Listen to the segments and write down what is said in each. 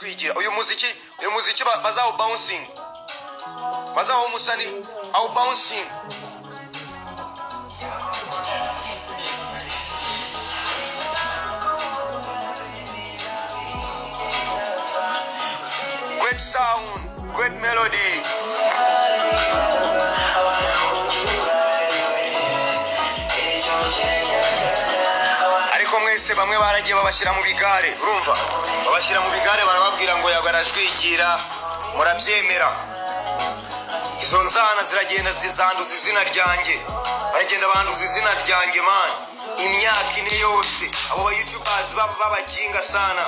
twigira uyu muziki bazawo bouncing bazawo musani au bouncing great sound, great melody. Ariko mwese bamwe baragiye babashyira mu bigare, urumva? Babashyira mu bigare barababwira ngo yagarajwigira murabyemera. Izo nzana ziragenda zizanduza izina ryanjye. Baragenda banduza izina ryanjye man. Imyaka ine yose abo ba YouTubers babajinga sana.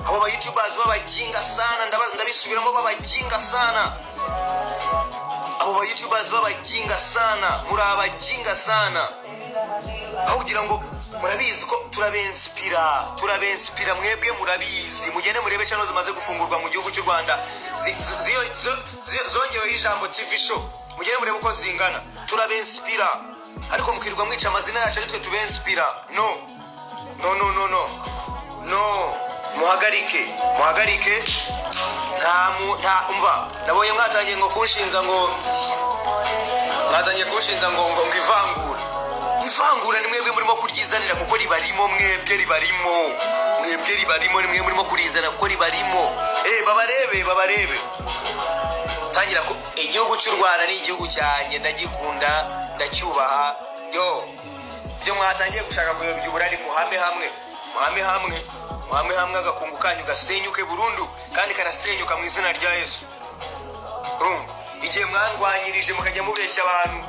Abo ba YouTubers babajinga sana ndabisubiramo babajinga sana. Abo ba YouTubers babajinga sana, murabajinga sana. Aho kugira ngo murabizi ko turabenspira mwebwe murabizi mugende murebe channel zimaze gufungurwa mu gihugu cy'u Rwanda zongewe ijambo TV show mugende murebe uko zingana turabenspira ariko mukirwa mwica amazina yacu ari twe tubenspira no muhagarike nta umva nabonye mwatangiye ngo kunshinza ngo ivangura ni mwebwe murimo kuryizanira kuko ribarimo mwebwe ribarimo ni mwebwe murimo kurizana kuko ribarimo babarebe tangira ko igihugu cy'u Rwanda ni igihugu cyanjye ndagikunda ndacyubaha byo mwatangiye gushaka kuyobya uburari muhame hamwe agakungu kanyu gasenyuke burundu kandi karasenyuka mu izina rya Yesu urumva igihe mwandwanyirije mukajya mubeshya abantu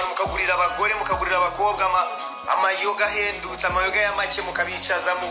mukagurira abagore mukagurira abakobwa amayoga ahendutse amayoga ya make mukabicazamo